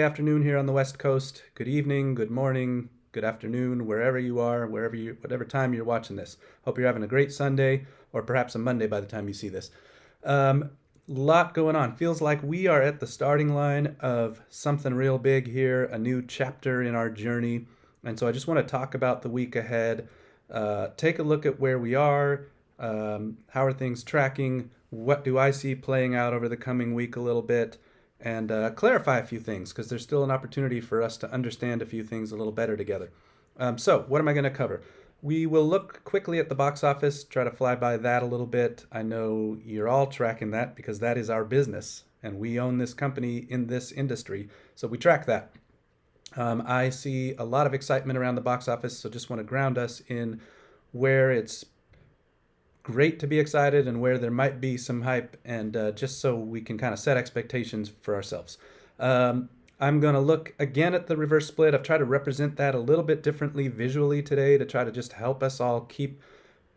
Afternoon here on the West Coast. Good evening, good morning, good afternoon, wherever you are, whatever time you're watching this. Hope you're having a great Sunday or perhaps a Monday by the time you see this. Um, Lot going on. Feels like we are at the starting line of something real big here, a new chapter in our journey. And so I just want to talk about the week ahead, take a look at where we are, how are things tracking, what do I see playing out over the coming week a little bit, and clarify a few things because there's still an opportunity for us to understand a few things a little better together. So, what am I going to cover? We will look quickly at the box office, try to fly by that a little bit. I know you're all tracking that because that is our business and we own this company in this industry, so we track that. I see a lot of excitement around the box office, so just want to ground us in where it's great to be excited and where there might be some hype, and just so we can kind of set expectations for ourselves. I'm going to look again at the reverse split. I've tried to represent that a little bit differently visually today to try to just help us all keep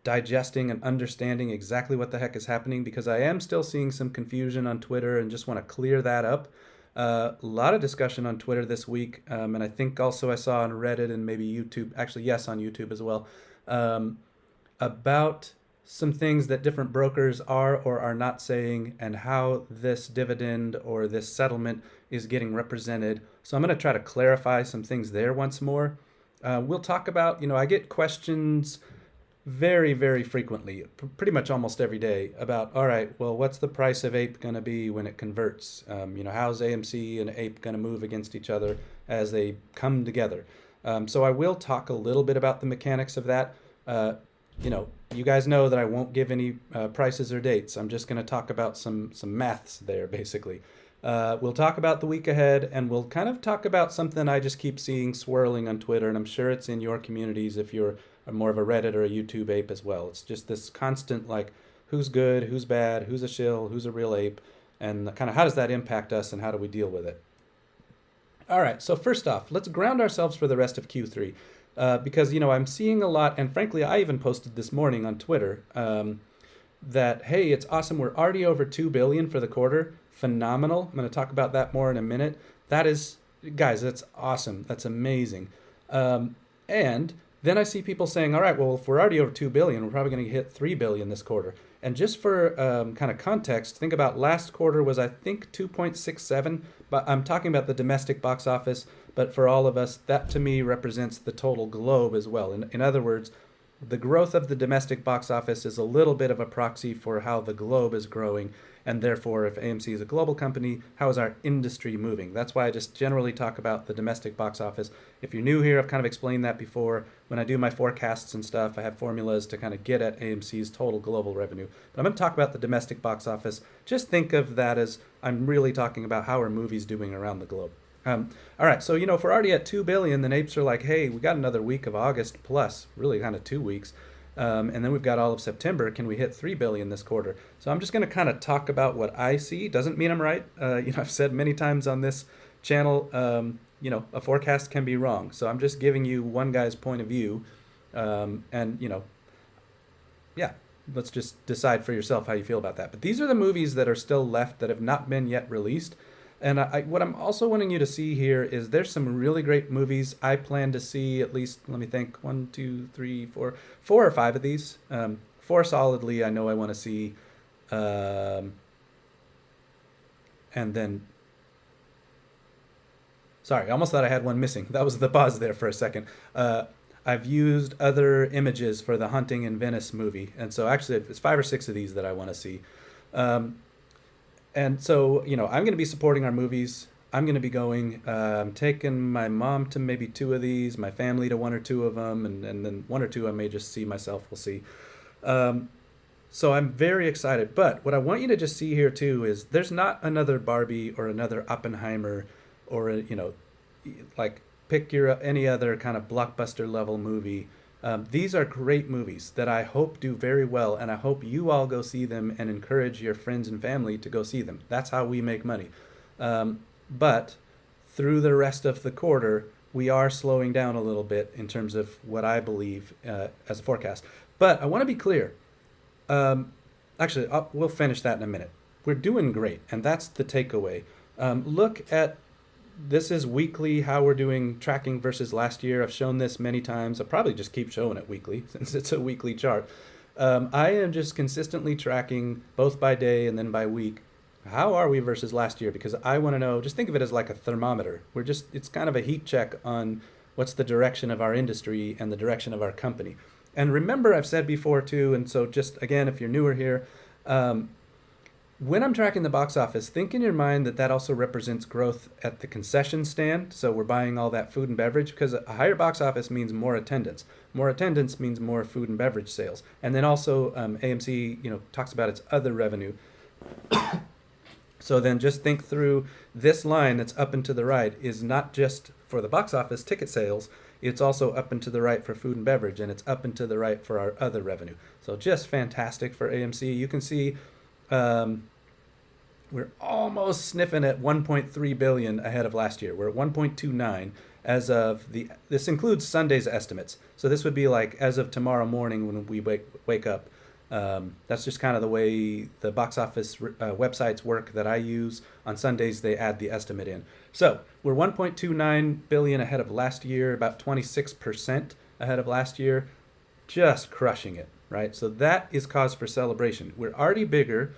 digesting and understanding exactly what the heck is happening, because I am still seeing some confusion on Twitter and just want to clear that up. A lot of discussion on Twitter this week, and I think also I saw on Reddit and maybe YouTube, actually, yes, on YouTube as well, about some things that different brokers are or are not saying and how this dividend or this settlement is getting represented. So I'm going to try to clarify some things there once more. We'll talk about, I get questions very, very frequently, pretty much almost every day, about, all right, well, what's the price of ape going to be when it converts? How's AMC and ape going to move against each other as they come together? So I will talk a little bit about the mechanics of that. You guys know that I won't give any prices or dates. I'm just going to talk about some maths there, basically. We'll talk about the week ahead, and we'll kind of talk about something I just keep seeing swirling on Twitter, and I'm sure it's in your communities if you're more of a Reddit or a YouTube ape as well. It's just this constant, like, who's good, who's bad, who's a shill, who's a real ape, and kind of how does that impact us and how do we deal with it? All right, so first off, let's ground ourselves for the rest of Q3. Because, I'm seeing a lot, and frankly, I even posted this morning on Twitter that, hey, it's awesome. We're already over 2 billion for the quarter. Phenomenal. I'm going to talk about that more in a minute. That is, guys, that's awesome. That's amazing. And then I see people saying, all right, well, if we're already over 2 billion, we're probably going to hit 3 billion this quarter. And just for kind of context, think about last quarter was, I think, 2.67, but I'm talking about the domestic box office. But for all of us, that to me represents the total globe as well. In other words, the growth of the domestic box office is a little bit of a proxy for how the globe is growing. And therefore, if AMC is a global company, how is our industry moving? That's why I just generally talk about the domestic box office. If you're new here, I've kind of explained that before. When I do my forecasts and stuff, I have formulas to kind of get at AMC's total global revenue. But I'm going to talk about the domestic box office. Just think of that as I'm really talking about how are movies doing around the globe. All right, so if we're already at 2 billion, then apes are like, hey, we got another week of August plus, really kind of 2 weeks. And then we've got all of September. Can we hit 3 billion this quarter? So I'm just going to kind of talk about what I see. Doesn't mean I'm right. I've said many times on this channel, a forecast can be wrong. So I'm just giving you one guy's point of view. Yeah, let's just decide for yourself how you feel about that. But these are the movies that are still left that have not been yet released. And what I'm also wanting you to see here is there's some really great movies I plan to see, at least, let me think, 1, 2, 3, 4 or 5 of these. 4 solidly I know I want to see. And then, sorry, I almost thought I had one missing. That was the pause there for a second. I've used other images for the Hunting in Venice movie. And so actually it's 5 or 6 of these that I want to see. And so, I'm going to be supporting our movies. I'm going to be going, taking my mom to maybe 2 of these, my family to 1 or 2 of them, and then 1 or 2 I may just see myself. We'll see. So I'm very excited. But what I want you to just see here, too, is there's not another Barbie or another Oppenheimer or, like pick your any other kind of blockbuster level movie. These are great movies that I hope do very well, and I hope you all go see them and encourage your friends and family to go see them. That's how we make money. But through the rest of the quarter, we are slowing down a little bit in terms of what I believe as a forecast. But I want to be clear. We'll finish that in a minute. We're doing great, and that's the takeaway. Look at this is weekly how we're doing tracking versus last year. I've shown this many times. I'll probably just keep showing it weekly since it's a weekly chart. I am just consistently tracking both by day and then by week. How are we versus last year? Because I want to know, just think of it as like a thermometer. It's kind of a heat check on what's the direction of our industry and the direction of our company. And remember, I've said before too, and so just again, if you're newer here, um, when I'm tracking the box office, think in your mind that that also represents growth at the concession stand. So we're buying all that food and beverage because a higher box office means more attendance. More attendance means more food and beverage sales. And then also AMC, talks about its other revenue. So then just think through this line that's up and to the right is not just for the box office ticket sales, it's also up and to the right for food and beverage, and it's up and to the right for our other revenue. So just fantastic for AMC. You can see um, we're almost sniffing at 1.3 billion ahead of last year. We're at 1.29 as of this includes Sunday's estimates. So this would be like as of tomorrow morning when we wake up. That's just kind of the way the box office websites work that I use. On Sundays, they add the estimate in. So we're 1.29 billion ahead of last year, about 26% ahead of last year, just crushing it, right? So that is cause for celebration. We're already bigger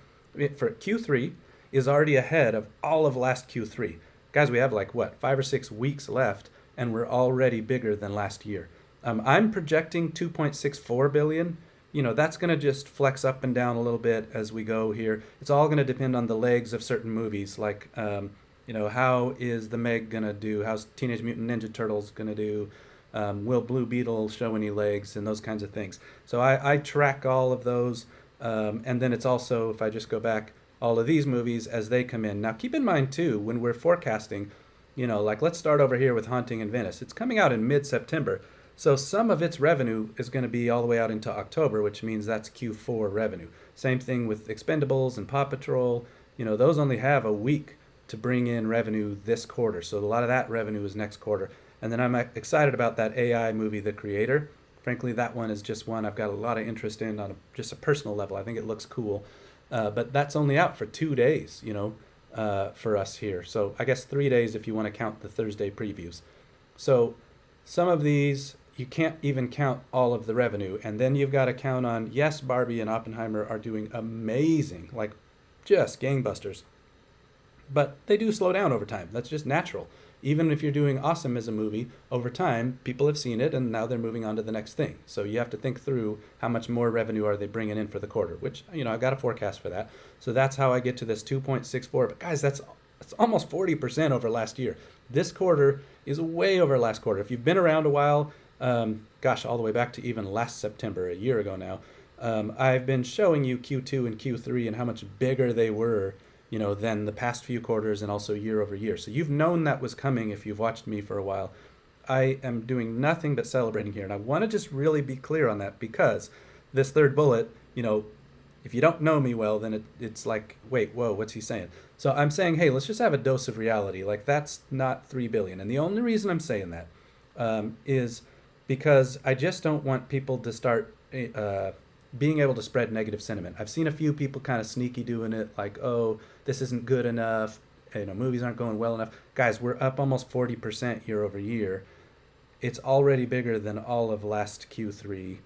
for Q3 is already ahead of all of last Q3. Guys, we have like what, 5 or 6 weeks left, and we're already bigger than last year. I'm projecting 2.64 billion. That's going to just flex up and down a little bit as we go here. It's all going to depend on the legs of certain movies, like, how is The Meg going to do? How's Teenage Mutant Ninja Turtles going to do? Will Blue Beetle show any legs and those kinds of things? So I track all of those. And then it's also, if I just go back, all of these movies as they come in. Now, keep in mind, too, when we're forecasting, like let's start over here with Haunting in Venice. It's coming out in mid-September. So some of its revenue is going to be all the way out into October, which means that's Q4 revenue. Same thing with Expendables and Paw Patrol. Those only have a week to bring in revenue this quarter. So a lot of that revenue is next quarter. And then I'm excited about that AI movie, The Creator. Frankly, that one is just one I've got a lot of interest in on just a personal level. I think it looks cool. But that's only out for 2 days, for us here. So I guess 3 days if you want to count the Thursday previews. So some of these, you can't even count all of the revenue. And then you've got to count on, yes, Barbie and Oppenheimer are doing amazing, like just gangbusters. But they do slow down over time. That's just natural. Even if you're doing awesome as a movie, over time, people have seen it and now they're moving on to the next thing. So you have to think through how much more revenue are they bringing in for the quarter, which, I've got a forecast for that. So that's how I get to this 2.64. But guys, that's almost 40% over last year. This quarter is way over last quarter. If you've been around a while, all the way back to even last September, a year ago now, I've been showing you Q2 and Q3 and how much bigger they were than the past few quarters and also year over year. So you've known that was coming if you've watched me for a while. I am doing nothing but celebrating here. And I want to just really be clear on that because this third bullet, if you don't know me well, then it's like, wait, whoa, what's he saying? So I'm saying, hey, let's just have a dose of reality. Like that's not 3 billion. And the only reason I'm saying that is because I just don't want people to start being able to spread negative sentiment. I've seen a few people kind of sneaky doing it, like, oh, this isn't good enough, movies aren't going well enough. Guys, we're up almost 40% year over year. It's already bigger than all of last Q3.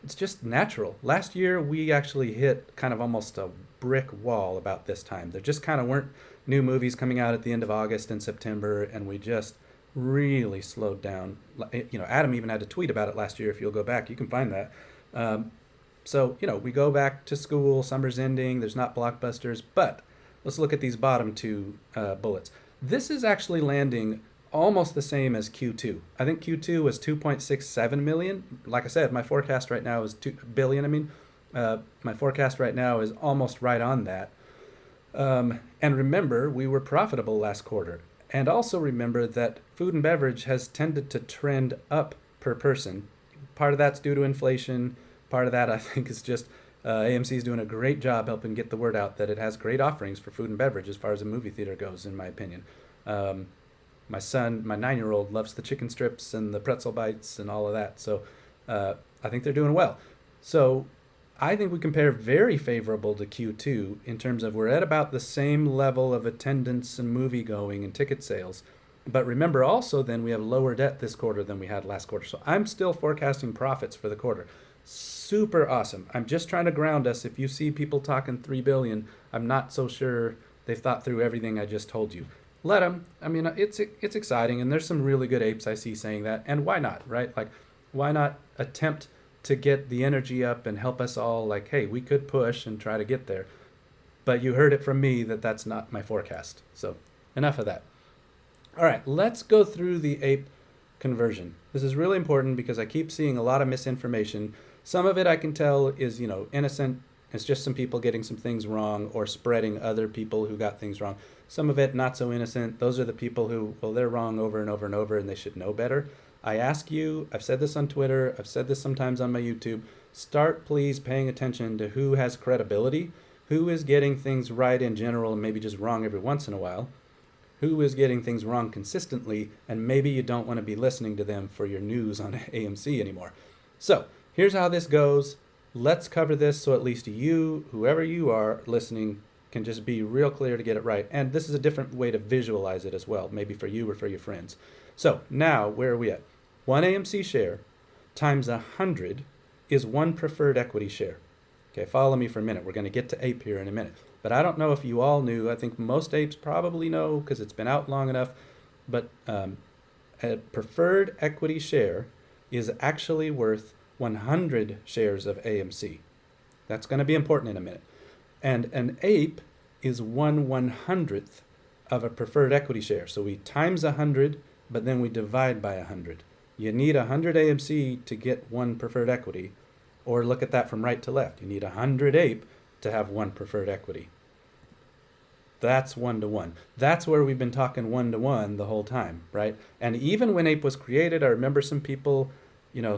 It's just natural. Last year, we actually hit kind of almost a brick wall about this time. There just kind of weren't new movies coming out at the end of August and September, and we just really slowed down. Adam even had to tweet about it last year. If you'll go back, you can find that. So, we go back to school, summer's ending, there's not blockbusters, but let's look at these bottom two bullets. This is actually landing almost the same as Q2. I think Q2 was 2.67 million. Like I said, my forecast right now is 2 billion. My forecast right now is almost right on that. And remember, we were profitable last quarter. And also remember that food and beverage has tended to trend up per person. Part of that's due to inflation. Part of that, I think, is just AMC is doing a great job helping get the word out that it has great offerings for food and beverage as far as a movie theater goes, in my opinion. My son, my 9-year-old, loves the chicken strips and the pretzel bites and all of that. So I think they're doing well. So I think we compare very favorable to Q2 in terms of we're at about the same level of attendance and movie going and ticket sales. But remember also then we have lower debt this quarter than we had last quarter. So I'm still forecasting profits for the quarter. Super awesome. I'm just trying to ground us. If you see people talking 3 billion, I'm not so sure they've thought through everything I just told you. Let them. I mean, it's exciting, and there's some really good apes I see saying that. And why not, right? Like, why not attempt to get the energy up and help us all? Like, hey, we could push and try to get there. But you heard it from me that that's not my forecast. So enough of that. All right, let's go through the ape conversion. This is really important because I keep seeing a lot of misinformation. Some of it I can tell is, innocent. It's just some people getting some things wrong or spreading other people who got things wrong. Some of it not so innocent. Those are the people who, well, they're wrong over and over and over and they should know better. I ask you, I've said this on Twitter, I've said this sometimes on my YouTube, start please paying attention to who has credibility, who is getting things right in general and maybe just wrong every once in a while, who is getting things wrong consistently, and maybe you don't want to be listening to them for your news on AMC anymore. So here's how this goes. Let's cover this so at least you, whoever you are listening, can just be real clear to get it right. And this is a different way to visualize it as well, maybe for you or for your friends. So now, where are we at? One AMC share times 100 is one preferred equity share. Okay, follow me for a minute. We're going to get to ape here in a minute. But I don't know if you all knew. I think most apes probably know because it's been out long enough. But a preferred equity share is actually worth 100 shares of AMC. That's going to be important in a minute. And an ape is 1/100th of a preferred equity share. So we times 100, but then we divide by 100. You need 100 AMC to get one preferred equity. Or look at that from right to left. You need 100 ape to have one preferred equity. That's 1-to-1. That's where we've been talking 1-to-1 the whole time, right? And even when ape was created, I remember some people,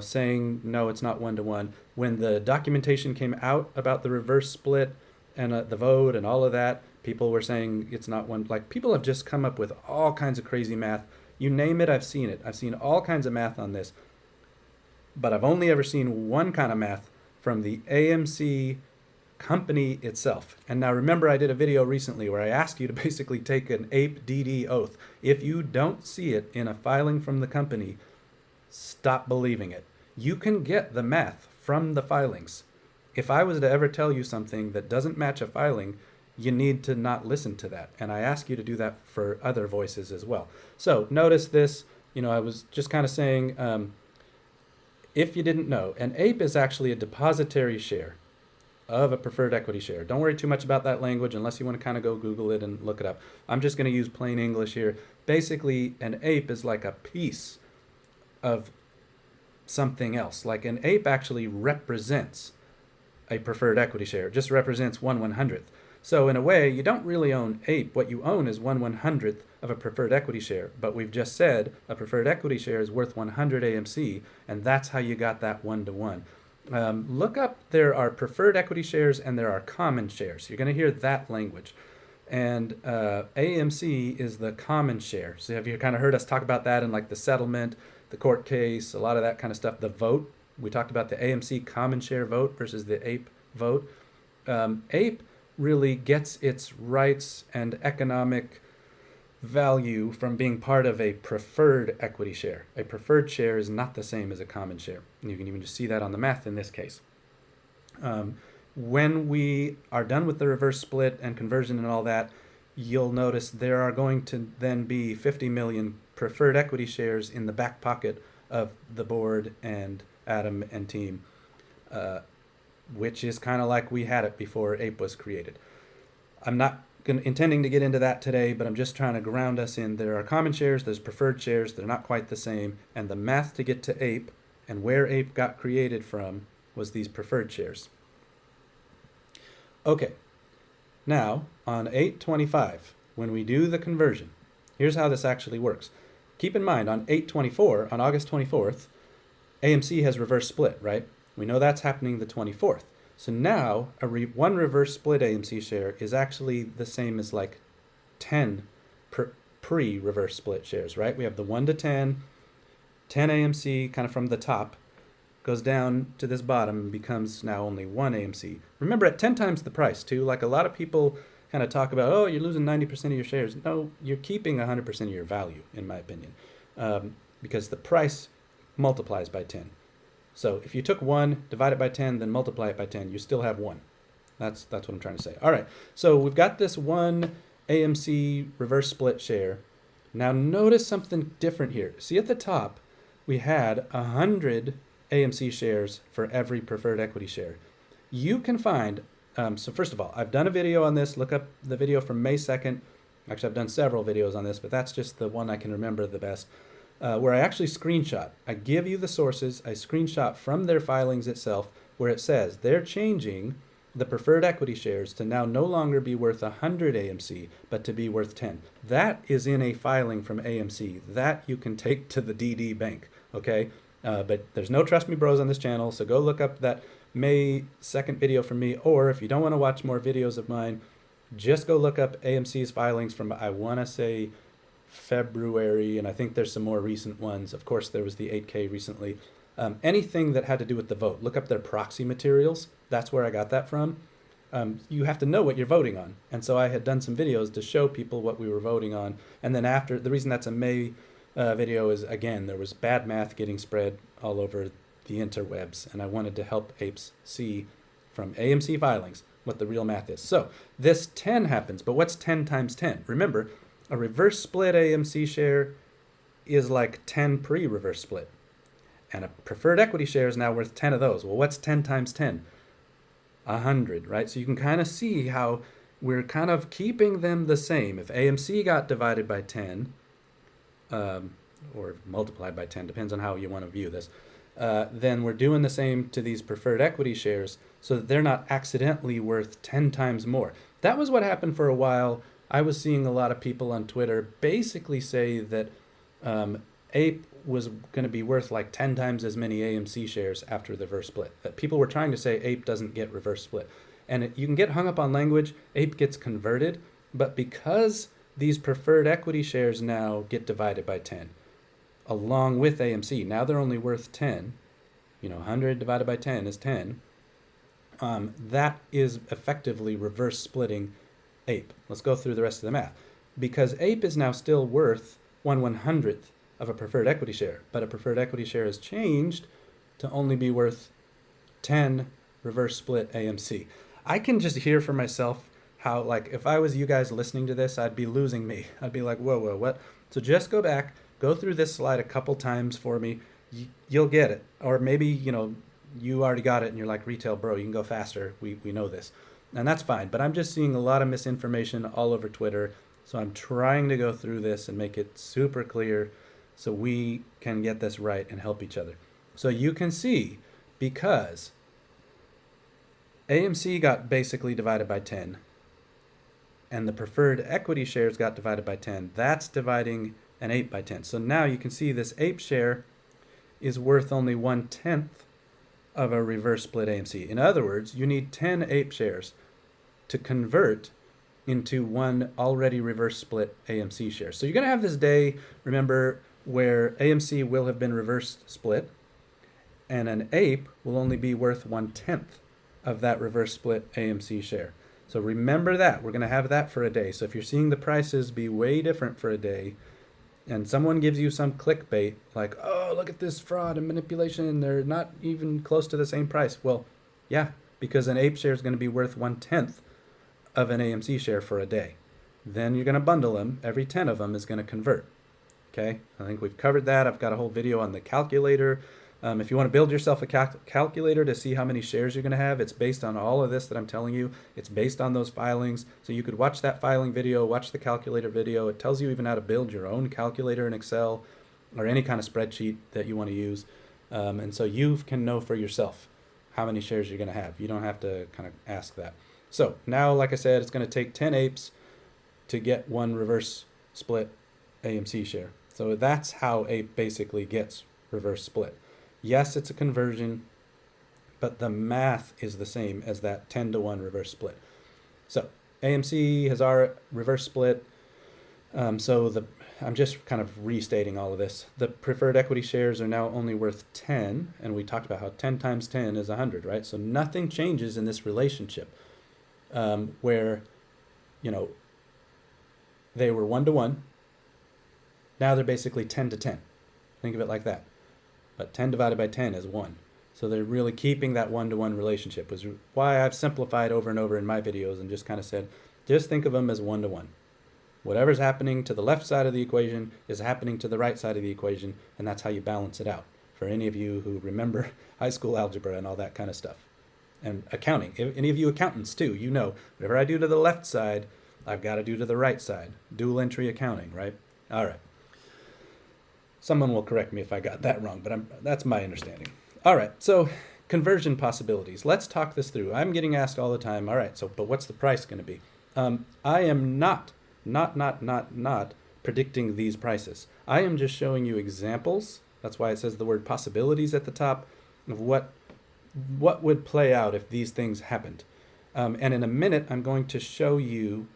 saying, no, it's not 1-to-1. When the documentation came out about the reverse split and the vote and all of that, people were saying it's not one. Like, people have just come up with all kinds of crazy math. You name it, I've seen it. I've seen all kinds of math on this. But I've only ever seen one kind of math from the AMC company itself. And now remember, I did a video recently where I asked you to basically take an ape DD oath. If you don't see it in a filing from the company, stop believing it. You can get the math from the filings. If I was to ever tell you something that doesn't match a filing, you need to not listen to that. And I ask you to do that for other voices as well. So notice this, I was just kind of saying, if you didn't know, an ape is actually a depositary share of a preferred equity share. Don't worry too much about that language unless you want to kind of go Google it and look it up. I'm just going to use plain English here. Basically, an ape is like a piece of something else. Like, an ape actually represents a preferred equity share. It just represents 1/100th. So in a way, you don't really own ape. What you own is 1/100th of a preferred equity share. But we've just said a preferred equity share is worth 100 AMC, and that's how you got that 1-to-1. Look up, there are preferred equity shares and there are common shares. You're going to hear that language. And AMC is the common share. So have you kind of heard us talk about that in like the settlement, the court case, a lot of that kind of stuff, the vote? We talked about the AMC common share vote versus the ape vote. Ape really gets its rights and economic value from being part of a preferred equity share. A preferred share is not the same as a common share. And you can even just see that on the math in this case. When we are done with the reverse split and conversion and all that, you'll notice there are going to then be 50 million preferred equity shares in the back pocket of the board and Adam and team, which is kind of like we had it before ape was created. I'm not intending to get into that today, but I'm just trying to ground us in there are common shares, there's preferred shares, they're not quite the same, and the math to get to ape and where ape got created from was these preferred shares. Okay, now on 8/25, when we do the conversion, here's how this actually works. Keep in mind, on 8/24, on August 24th, AMC has reverse split, right? We know that's happening the 24th. So now, one reverse split AMC share is actually the same as like 10 pre-reverse split shares, right? We have the 1-to-10, 10 AMC kind of from the top, goes down to this bottom and becomes now only one AMC. Remember, at 10 times the price, too. Like a lot of people kind of talk about, oh, you're losing 90% of your shares. No, you're keeping 100% of your value, in my opinion, because the price multiplies by 10. So if you took 1, divide it by 10, then multiply it by 10, you still have 1. That's what I'm trying to say. All right, so we've got this one AMC reverse split share. Now notice something different here. See at the top, we had 100 AMC shares for every preferred equity share. You can find, so first of all, I've done a video on this. Look up the video from May 2nd. Actually, I've done several videos on this, but that's just the one I can remember the best, where I actually screenshot. I give you the sources. I screenshot from their filings itself where it says they're changing the preferred equity shares to now no longer be worth 100 AMC, but to be worth 10. That is in a filing from AMC. That you can take to the DD bank, okay? But there's no Trust Me Bros on this channel, so go look up that May 2nd video from me, or if you don't want to watch more videos of mine, just go look up AMC's filings from, I want to say, February, and I think there's some more recent ones. Of course, there was the 8K recently. Anything that had to do with the vote, look up their proxy materials. That's where I got that from. You have to know what you're voting on. And so I had done some videos to show people what we were voting on. And then after, the reason that's a May video is, again, there was bad math getting spread all over the interwebs. And I wanted to help apes see from AMC filings what the real math is. So this 10 happens, but what's 10 times 10? Remember, a reverse split AMC share is like 10 pre-reverse split. And a preferred equity share is now worth 10 of those. Well, what's 10 times 10? 100, right? So you can kind of see how we're kind of keeping them the same. If AMC got divided by 10, or multiplied by 10, depends on how you want to view this, then we're doing the same to these preferred equity shares so that they're not accidentally worth 10 times more. That was what happened for a while. I was seeing a lot of people on Twitter basically say that APE was going to be worth like 10 times as many AMC shares after the reverse split. That people were trying to say APE doesn't get reverse split. And you can get hung up on language. APE gets converted, but because these preferred equity shares now get divided by 10, along with AMC, now they're only worth 10. 100 divided by 10 is 10. That is effectively reverse splitting APE. Let's go through the rest of the math. Because APE is now still worth 1/100th of a preferred equity share, but a preferred equity share has changed to only be worth 10 reverse split AMC. I can just hear for myself how, like, if I was you guys listening to this, I'd be losing me. I'd be like, whoa, what? So just go back, go through this slide a couple times for me. You'll get it. Or maybe, you already got it and you're like, retail bro, you can go faster. We know this. And that's fine. But I'm just seeing a lot of misinformation all over Twitter. So I'm trying to go through this and make it super clear so we can get this right and help each other. So you can see, because AMC got basically divided by 10, and the preferred equity shares got divided by 10, that's dividing an APE by 10. So now you can see this APE share is worth only 1/10 of a reverse split AMC. In other words, you need 10 APE shares to convert into one already reverse split AMC share. So you're going to have this day, remember, where AMC will have been reverse split, and an APE will only be worth 1/10 of that reverse split AMC share. So remember that. We're going to have that for a day. So if you're seeing the prices be way different for a day, and someone gives you some clickbait, like, oh, look at this fraud and manipulation, they're not even close to the same price. Well, yeah, because an APE share is going to be worth 1/10 of an AMC share for a day. Then you're going to bundle them. Every 10 of them is going to convert. Okay, I think we've covered that. I've got a whole video on the calculator. If you want to build yourself a calculator to see how many shares you're going to have, it's based on all of this that I'm telling you. It's based on those filings. So you could watch that filing video, watch the calculator video. It tells you even how to build your own calculator in Excel or any kind of spreadsheet that you want to use. And so you can know for yourself how many shares you're going to have. You don't have to kind of ask that. So now, like I said, it's going to take 10 apes to get one reverse split AMC share. So that's how ape basically gets reverse split. Yes, it's a conversion, but the math is the same as that 10-to-1 reverse split. So AMC has our reverse split. So I'm just kind of restating all of this. The preferred equity shares are now only worth 10, and we talked about how 10 times 10 is 100, right? So nothing changes in this relationship where, you know, they were 1 to 1. Now they're basically 10 to 10. Think of it like that. But 10 divided by 10 is 1. So they're really keeping that 1 to 1 relationship, which is why I've simplified over and over in my videos and just kind of said, just think of them as 1 to 1. Whatever's happening to the left side of the equation is happening to the right side of the equation, and that's how you balance it out. For any of you who remember high school algebra and all that kind of stuff. And accounting. If any of you accountants too, you know, whatever I do to the left side, I've got to do to the right side. Dual entry accounting, right? All right. Someone will correct me if I got that wrong, but that's my understanding. All right, so conversion possibilities. Let's talk this through. I'm getting asked all the time, all right, so but what's the price going to be? I am not predicting these prices. I am just showing you examples. That's why it says the word possibilities at the top of what would play out if these things happened. And in a minute, I'm going to show you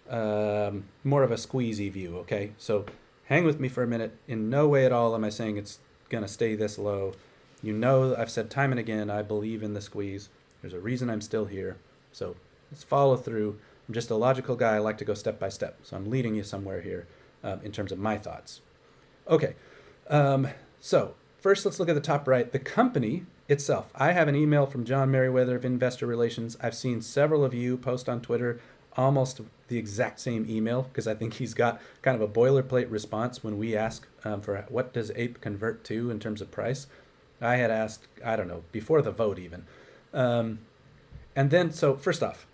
more of a squeezy view, okay? So hang with me for a minute. In no way at all am I saying it's going to stay this low. You know, I've said time and again, I believe in the squeeze. There's a reason I'm still here. So let's follow through. I'm just a logical guy. I like to go step by step. So I'm leading you somewhere here in terms of my thoughts. Okay. So first, let's look at the top right. The company itself. I have an email from John Merriweather of Investor Relations. I've seen several of you post on Twitter almost the exact same email because I think he's got kind of a boilerplate response when we ask for what does APE convert to in terms of price. I had asked, I don't know, before the vote even. And then, so first off,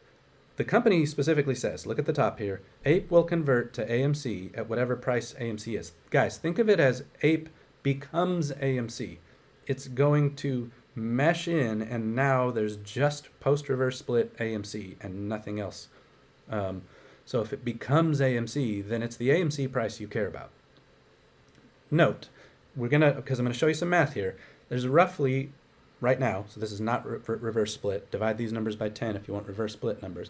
the company specifically says, look at the top here, APE will convert to AMC at whatever price AMC is. Guys, think of it as APE becomes AMC. It's going to mesh in, and now there's just post-reverse split AMC and nothing else. So if it becomes AMC, then it's the AMC price you care about. Note, because I'm going to show you some math here, there's roughly, right now, so this is not reverse split, divide these numbers by 10 if you want reverse split numbers.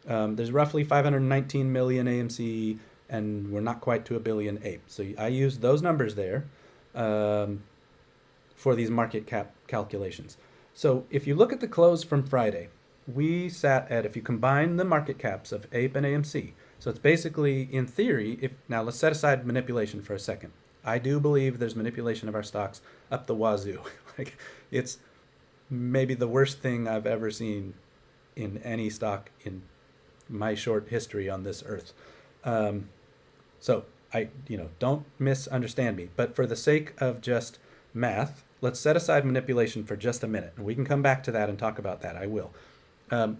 There's roughly 519 million AMC, and we're not quite to a billion APE. So I used those numbers there for these market cap calculations. So if you look at the close from Friday, we sat at, if you combine the market caps of APE and AMC, so it's basically, in theory, now let's set aside manipulation for a second. I do believe there's manipulation of our stocks up the wazoo. Like, it's maybe the worst thing I've ever seen in any stock in my short history on this earth. So don't misunderstand me, but for the sake of just math, let's set aside manipulation for just a minute, and we can come back to that and talk about that. I will.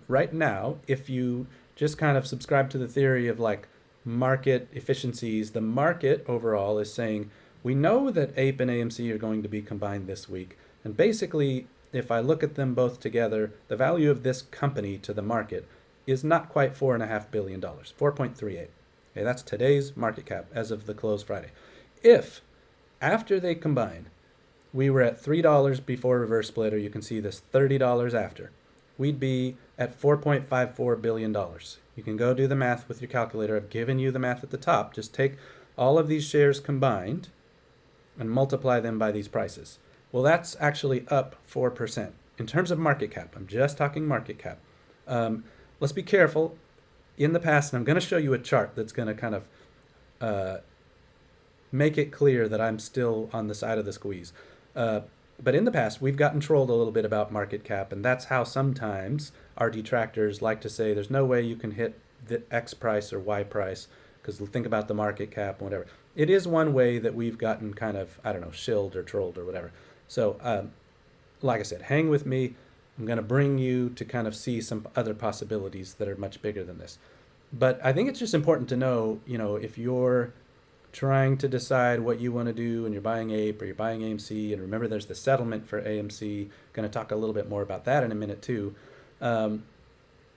Right now, if you just kind of subscribe to the theory of like market efficiencies, the market overall is saying, we know that APE and AMC are going to be combined this week. And basically, if I look at them both together, the value of this company to the market is not quite $4.5 billion, 4.38. Okay, that's today's market cap as of the close Friday. If, after they combine, we were at $3 before reverse split, or you can see this $30 after, we'd be at $4.54 billion. You can go do the math with your calculator. I've given you the math at the top. Just take all of these shares combined and multiply them by these prices. Well, that's actually up 4%. In terms of market cap, I'm just talking market cap. Let's be careful. In the past, and I'm going to show you a chart that's going to kind of make it clear that I'm still on the side of the squeeze. But in the past, we've gotten trolled a little bit about market cap, and that's how sometimes our detractors like to say there's no way you can hit the X price or Y price, because think about the market cap and whatever. It is one way that we've gotten kind of, I don't know, shilled or trolled or whatever. So like I said, hang with me. I'm going to bring you to kind of see some other possibilities that are much bigger than this. But I think it's just important to know, if you're trying to decide what you want to do and you're buying APE or you're buying AMC, and remember there's the settlement for AMC, going to talk a little bit more about that in a minute too.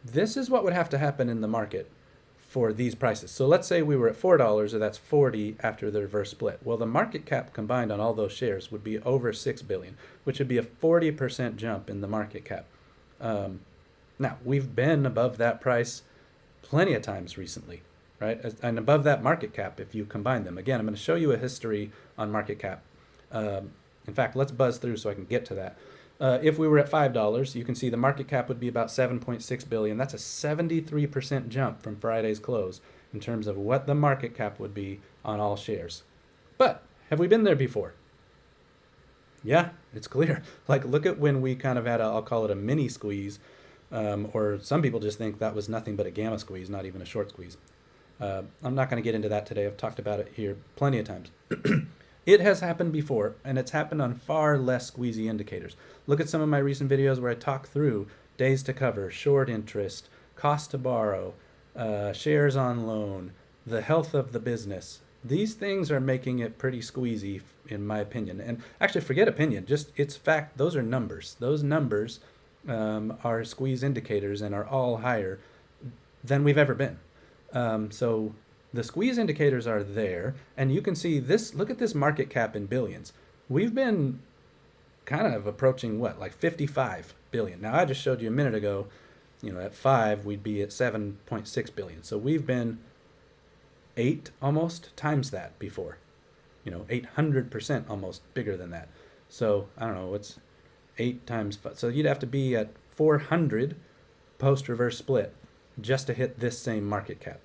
This is what would have to happen in the market for these prices. So let's say we were at $4, or that's 40 after the reverse split. Well, the market cap combined on all those shares would be over 6 billion, which would be a 40% jump in the market cap. Now, we've been above that price plenty of times recently. right? And above that market cap if you combine them. Again, I'm going to show you a history on market cap. In fact, let's buzz through so I can get to that. If we were at $5, you can see the market cap would be about 7.6 billion. That's a 73% jump from Friday's close in terms of what the market cap would be on all shares. But have we been there before? Yeah, it's clear. Like, look at when we kind of had I'll call it a mini squeeze, or some people just think that was nothing but a gamma squeeze, not even a short squeeze. I'm not going to get into that today. I've talked about it here plenty of times. It has happened before, and it's happened on far less squeezy indicators. Look at some of my recent videos where I talk through days to cover, short interest, cost to borrow, shares on loan, the health of the business. These things are making it pretty squeezy, in my opinion. And actually, forget opinion, just it's fact. Those are numbers. Those numbers are squeeze indicators and are all higher than we've ever been. So the squeeze indicators are there, and you can see this. Look at this market cap in billions. We've been kind of approaching what, like 55 billion. Now, I just showed you a minute ago, at 5, we'd be at 7.6 billion. So we've been 8 almost times that before, 800% almost bigger than that. So I don't know, what's 8 times 5? So you'd have to be at 400 post reverse split just to hit this same market cap.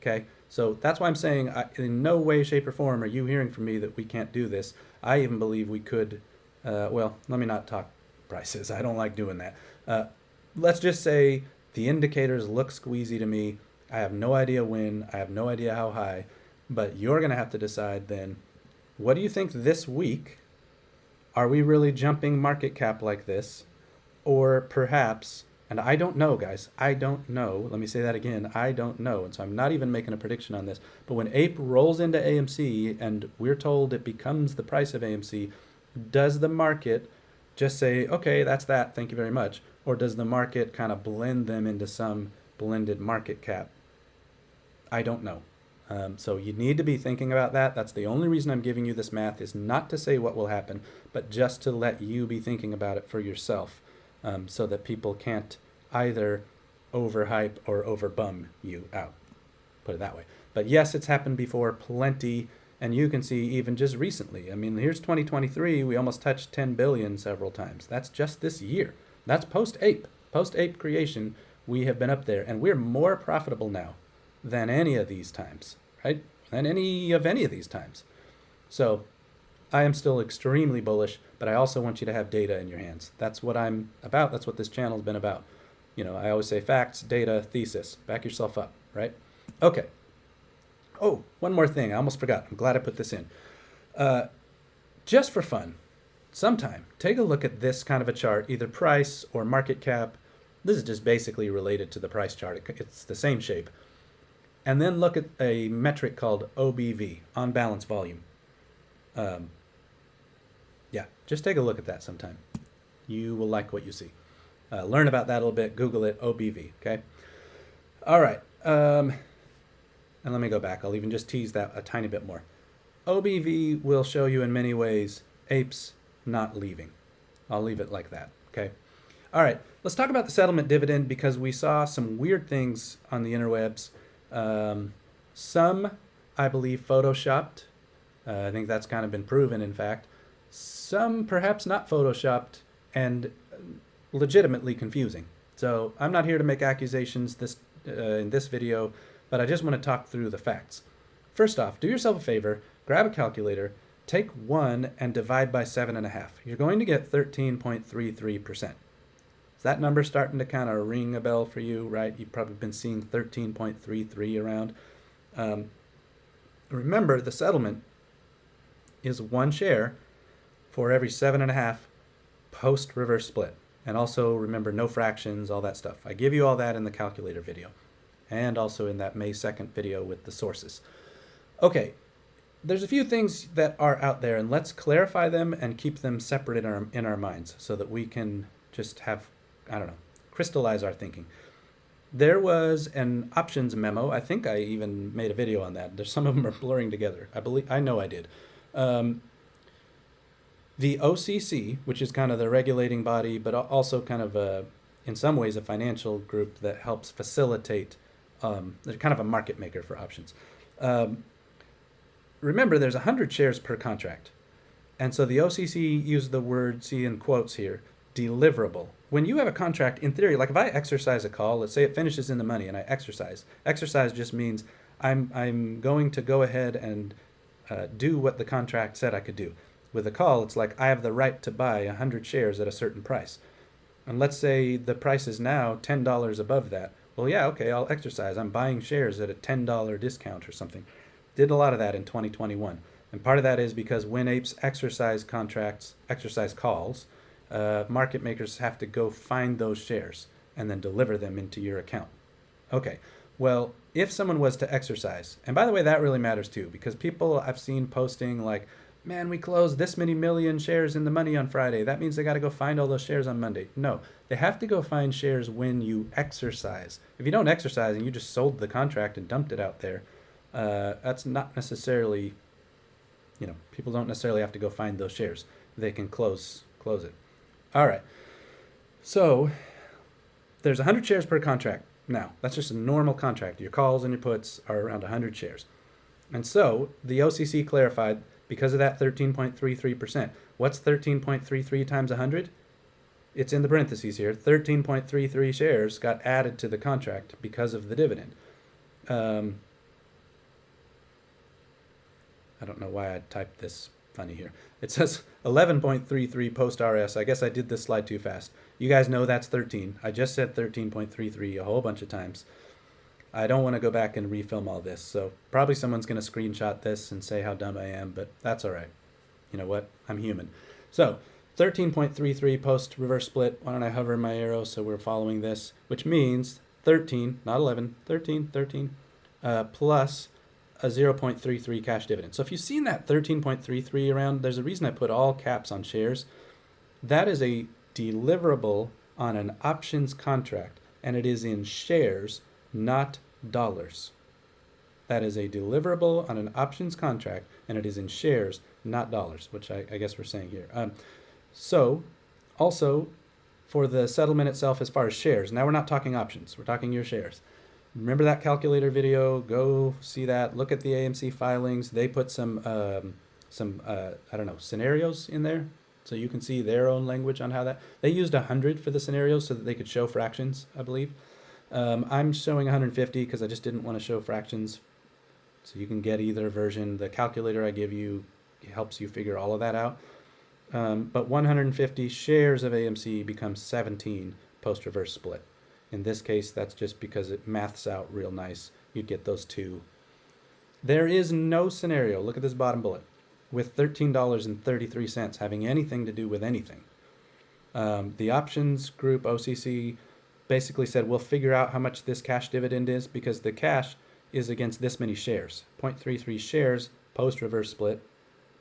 Okay, so that's why I'm saying in no way, shape, or form are you hearing from me that we can't do this. I even believe we could. Well, let me not talk prices. I don't like doing that. Let's just say the indicators look squeezy to me. I have no idea when. I have no idea how high. But you're going to have to decide then, what do you think this week? Are we really jumping market cap like this? Or perhaps, and I don't know, guys, I don't know. Let me say that again. I don't know. And so I'm not even making a prediction on this. But when APE rolls into AMC and we're told it becomes the price of AMC, does the market just say, okay, that's that, thank you very much? Or does the market kind of blend them into some blended market cap? I don't know. So you need to be thinking about that. That's the only reason I'm giving you this math, is not to say what will happen, but just to let you be thinking about it for yourself, so that people can't either overhype or overbum you out. Put it that way. But yes, it's happened before, plenty. And you can see even just recently. I mean, here's 2023. We almost touched 10 billion several times. That's just this year. That's post-ape. Post-ape creation, we have been up there. And we're more profitable now than any of these times, right? Than any of these times. So I am still extremely bullish, but I also want you to have data in your hands. That's what I'm about. That's what this channel's been about. I always say facts, data, thesis. Back yourself up, right? Okay. Oh, one more thing. I almost forgot. I'm glad I put this in. Just for fun, sometime, take a look at this kind of a chart, either price or market cap. This is just basically related to the price chart. It's the same shape. And then look at a metric called OBV, on balance volume. Yeah, just take a look at that sometime. You will like what you see. Learn about that a little bit. Google it, OBV, okay? All right. And let me go back. I'll even just tease that a tiny bit more. OBV will show you in many ways apes not leaving. I'll leave it like that, okay? All right, let's talk about the settlement dividend, because we saw some weird things on the interwebs. Some, I believe, photoshopped. I think that's kind of been proven, in fact. Some perhaps not photoshopped and legitimately confusing. So I'm not here to make accusations in this video, but I just want to talk through the facts. First off, do yourself a favor, grab a calculator, take 1 and divide by 7.5. You're going to get 13.33%. Is that number starting to kind of ring a bell for you, right? You've probably been seeing 13.33 around. Remember, the settlement is 1 share for every 7.5 post reverse split. And also remember, no fractions, all that stuff. I give you all that in the calculator video, and also in that May 2nd video with the sources. Okay, there's a few things that are out there, and let's clarify them and keep them separate in our minds so that we can just have, crystallize our thinking. There was an options memo. I think I even made a video on that. There's some of them are blurring together. I know I did. The OCC, which is kind of the regulating body, but also kind of in some ways a financial group that helps facilitate they're kind of a market maker for options. Um, Remember, there's 100 shares per contract. And so the OCC used the word, see in quotes here, deliverable. When you have a contract, in theory, like if I exercise a call, let's say it finishes in the money and I exercise. Exercise just means I'm going to go ahead and do what the contract said I could do. With a call, it's like I have the right to buy 100 shares at a certain price. And let's say the price is now $10 above that. Well, yeah, okay, I'll exercise. I'm buying shares at a $10 discount or something. Did a lot of that in 2021. And part of that is because when apes exercise contracts, exercise calls, market makers have to go find those shares and then deliver them into your account. Okay, well, if someone was to exercise, and by the way, that really matters too, because people I've seen posting like, man, we closed this many million shares in the money on Friday. That means they got to go find all those shares on Monday. No, they have to go find shares when you exercise. If you don't exercise and you just sold the contract and dumped it out there, that's not necessarily, people don't necessarily have to go find those shares. They can close it. All right. So there's 100 shares per contract. Now, that's just a normal contract. Your calls and your puts are around 100 shares. And so the OCC clarified because of that 13.33%. What's 13.33 times 100? It's in the parentheses here. 13.33 shares got added to the contract because of the dividend. I don't know why I typed this funny here. It says 11.33 post RS. I guess I did this slide too fast. You guys know that's 13. I just said 13.33 a whole bunch of times. I don't want to go back and refilm all this, so probably someone's going to screenshot this and say how dumb I am, but that's all right. You know what? I'm human. So 13.33 post reverse split. Why don't I hover my arrow so we're following this, which means 13, not 11, 13, plus a 0.33 cash dividend. So if you've seen that 13.33 around, there's a reason I put all caps on shares. That is a deliverable on an options contract, and it is in shares, not dollars. That is a deliverable on an options contract, and it is in shares, not dollars, which I guess we're saying here. So also for the settlement itself as far as shares, now we're not talking options, we're talking your shares. Remember that calculator video? Go see that. Look at the AMC filings. They put some scenarios in there, so you can see their own language on how that. They used 100 for the scenarios so that they could show fractions, I believe. I'm showing 150 because I just didn't want to show fractions. So you can get either version. The calculator I give you helps you figure all of that out. But 150 shares of AMC becomes 17 post-reverse split. In this case, that's just because it maths out real nice. You'd get those two. There is no scenario, look at this bottom bullet, with $13.33 having anything to do with anything. The options group, OCC, basically said, we'll figure out how much this cash dividend is because the cash is against this many shares. 0.33 shares post-reverse split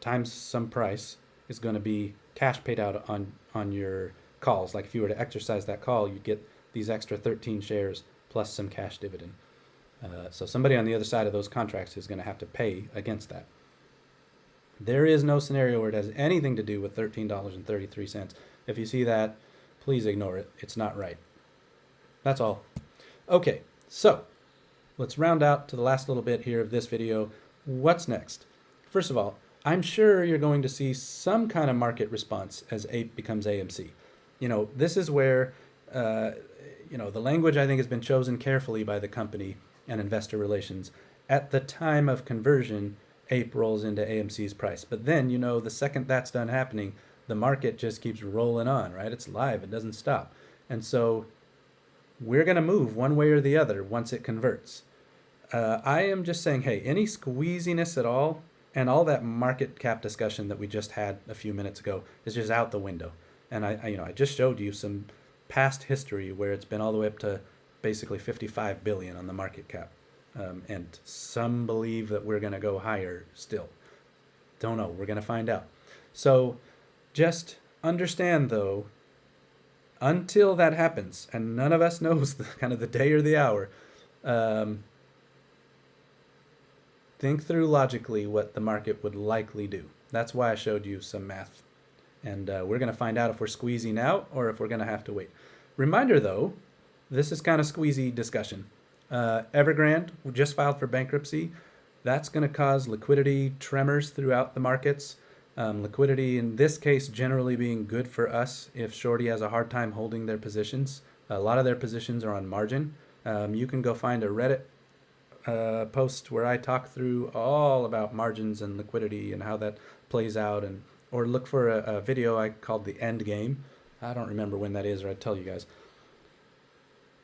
times some price is going to be cash paid out on your calls. Like if you were to exercise that call, you'd get these extra 13 shares plus some cash dividend. So somebody on the other side of those contracts is going to have to pay against that. There is no scenario where it has anything to do with $13.33. If you see that, please ignore it. It's not right. That's all. Okay, so let's round out to the last little bit here of this video. What's next? First of all, I'm sure you're going to see some kind of market response as APE becomes AMC. This is where the language I think has been chosen carefully by the company and investor relations. At the time of conversion, APE rolls into AMC's price. But then, the second that's done happening, the market just keeps rolling on, right? It's live, it doesn't stop. And so we're going to move one way or the other once it converts. I am just saying, hey, any squeeziness at all and all that market cap discussion that we just had a few minutes ago is just out the window. And I just showed you some past history where it's been all the way up to basically 55 billion on the market cap. And some believe that we're going to go higher still. Don't know. We're going to find out. So just understand, though, until that happens, and none of us knows the day or the hour, think through logically what the market would likely do. That's why I showed you some math. And we're going to find out if we're squeezing out or if we're going to have to wait. Reminder, though, this is kind of squeezy discussion. Evergrande just filed for bankruptcy. That's going to cause liquidity tremors throughout the markets. Liquidity in this case generally being good for us if Shorty has a hard time holding their positions. A lot of their positions are on margin. You can go find a Reddit post where I talk through all about margins and liquidity and how that plays out, and or look for a video I called the end game. I don't remember when that is, or I'd tell you guys.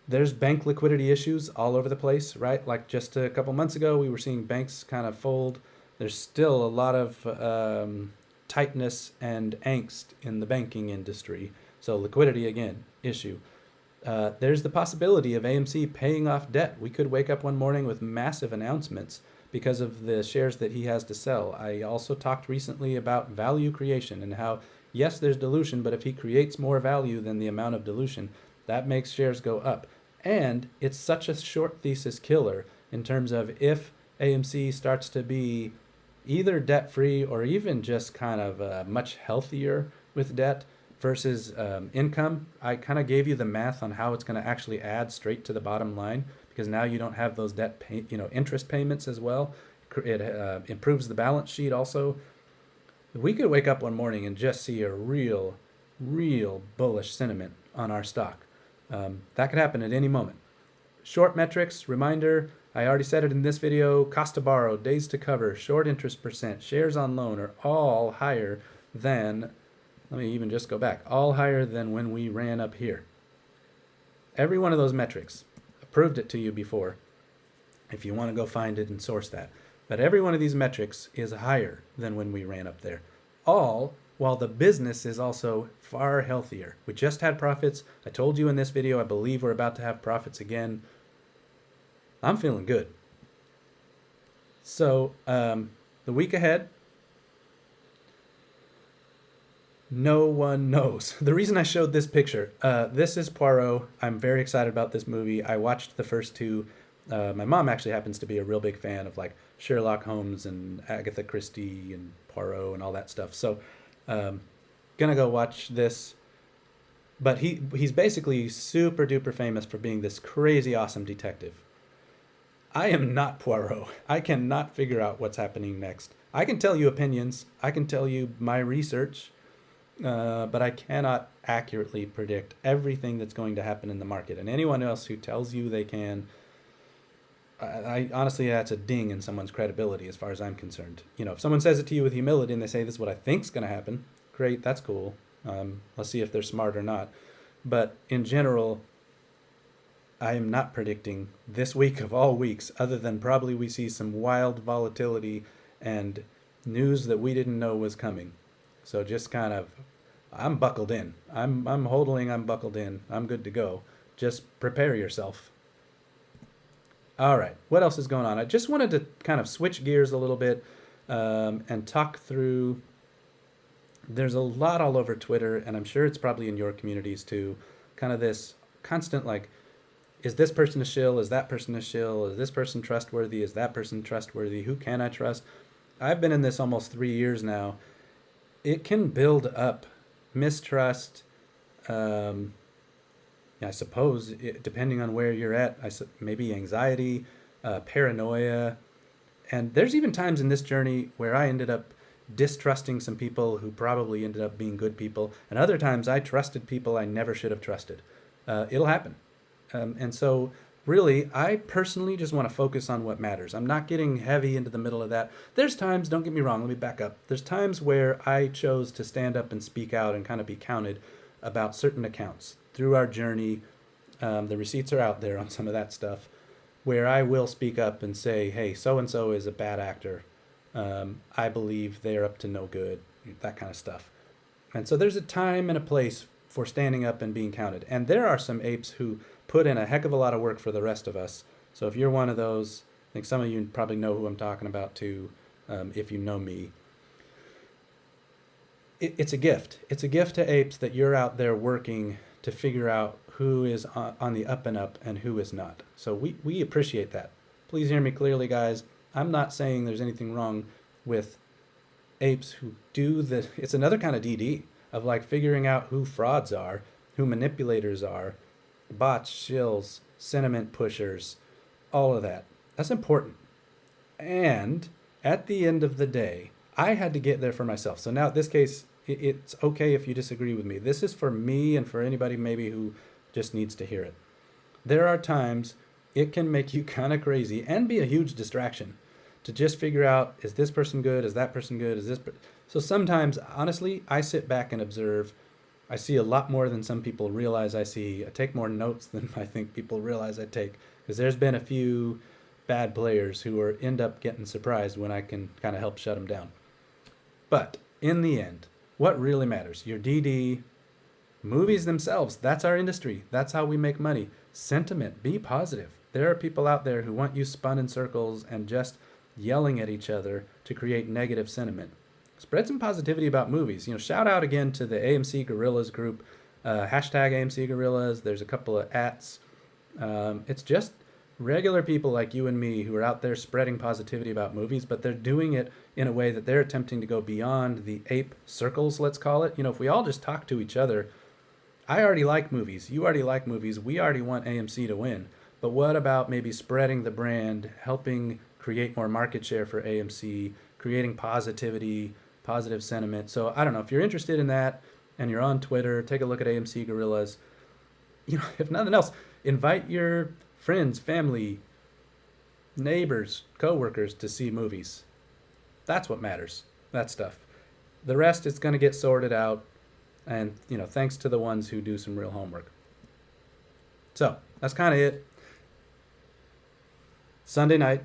There's bank liquidity issues all over the place, right? Like just a couple months ago, we were seeing banks kind of fold. There's still a lot of tightness and angst in the banking industry. So liquidity again, issue. There's the possibility of AMC paying off debt. We could wake up one morning with massive announcements because of the shares that he has to sell. I also talked recently about value creation and how, yes, there's dilution, but if he creates more value than the amount of dilution, that makes shares go up. And it's such a short thesis killer in terms of if AMC starts to be either debt free or even just kind of much healthier with debt versus income. I kind of gave you the math on how it's going to actually add straight to the bottom line because now you don't have those interest payments as well. It improves the balance sheet also. We could wake up one morning and just see a real bullish sentiment on our stock. That could happen at any moment. Short metrics, reminder, I already said it in this video, cost to borrow, days to cover, short interest percent, shares on loan are all higher than, let me even just go back, all higher than when we ran up here. Every one of those metrics, I proved it to you before, if you want to go find it and source that. But every one of these metrics is higher than when we ran up there. All while the business is also far healthier. We just had profits. I told you in this video, I believe we're about to have profits again. I'm feeling good. So the week ahead, no one knows. The reason I showed this picture, this is Poirot. I'm very excited about this movie. I watched the first two. My mom actually happens to be a real big fan of like Sherlock Holmes and Agatha Christie and Poirot and all that stuff. So gonna go watch this. But he's basically super duper famous for being this crazy awesome detective. I am not Poirot. I cannot figure out what's happening next. I can tell you opinions. I can tell you my research. But I cannot accurately predict everything that's going to happen in the market. And anyone else who tells you they can, I honestly, that's a ding in someone's credibility as far as I'm concerned. You know, if someone says it to you with humility and they say, this is what I think's going to happen, great, that's cool. Let's see if they're smart or not. But in general, I am not predicting this week of all weeks, other than probably we see some wild volatility and news that we didn't know was coming. So just kind of, I'm buckled in. I'm buckled in. I'm good to go. Just prepare yourself. All right, what else is going on? I just wanted to kind of switch gears a little bit and talk through. There's a lot all over Twitter, and I'm sure it's probably in your communities too. Kind of this constant like, is this person a shill? Is that person a shill? Is this person trustworthy? Is that person trustworthy? Who can I trust? I've been in this almost 3 years now. It can build up mistrust. I suppose, depending on where you're at, maybe anxiety, paranoia. And there's even times in this journey where I ended up distrusting some people who probably ended up being good people. And other times I trusted people I never should have trusted. It'll happen. And so really, I personally just want to focus on what matters. I'm not getting heavy into the middle of that. There's times, don't get me wrong, let me back up. There's times where I chose to stand up and speak out and kind of be counted about certain accounts through our journey. The receipts are out there on some of that stuff, where I will speak up and say, hey, so-and-so is a bad actor. I believe they're up to no good, that kind of stuff. And so there's a time and a place for standing up and being counted. And there are some apes who put in a heck of a lot of work for the rest of us. So if you're one of those, I think some of you probably know who I'm talking about too, if you know me. It's a gift. It's a gift to apes that you're out there working to figure out who is on the up and up and who is not. So we appreciate that. Please hear me clearly, guys. I'm not saying there's anything wrong with apes who do the, it's another kind of DD of like figuring out who frauds are, who manipulators are, bots, shills, sentiment pushers, all of that. That's important. And at the end of the day, I had to get there for myself. So now, in this case, it's okay if you disagree with me. This is for me and for anybody maybe who just needs to hear it. There are times it can make you kind of crazy and be a huge distraction to just figure out, is this person good? Is that person good? So sometimes, honestly, I sit back and observe. I see a lot more than some people realize I see. I take more notes than I think people realize I take, because there's been a few bad players who end up getting surprised when I can kind of help shut them down. But in the end, what really matters? Your DD, movies themselves, that's our industry. That's how we make money. Sentiment, be positive. There are people out there who want you spun in circles and just yelling at each other to create negative sentiment. Spread some positivity about movies. Shout out again to the AMC Gorillas group, hashtag AMC Gorillas. There's a couple of ats. It's just regular people like you and me who are out there spreading positivity about movies, but they're doing it in a way that they're attempting to go beyond the ape circles, let's call it. If we all just talk to each other, I already like movies, you already like movies, we already want AMC to win. But what about maybe spreading the brand, helping create more market share for AMC, creating positivity, positive sentiment? So I don't know, if you're interested in that and you're on Twitter, take a look at AMC Gorillas. If nothing else, invite your friends, family, neighbors, coworkers to see movies. That's what matters. That stuff. The rest is going to get sorted out, and thanks to the ones who do some real homework. So that's kind of it. Sunday night.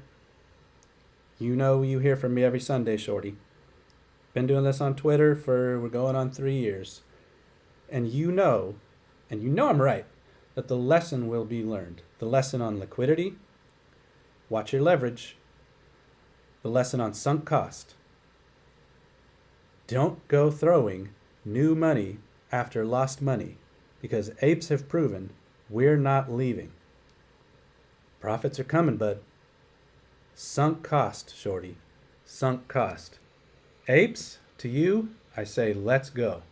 You hear from me every Sunday, shorty. Been doing this on Twitter we're going on 3 years. And I'm right, that the lesson will be learned. The lesson on liquidity, watch your leverage. The lesson on sunk cost. Don't go throwing new money after lost money, because apes have proven we're not leaving. Profits are coming, bud. Sunk cost, shorty. Sunk cost. Apes, to you, I say let's go.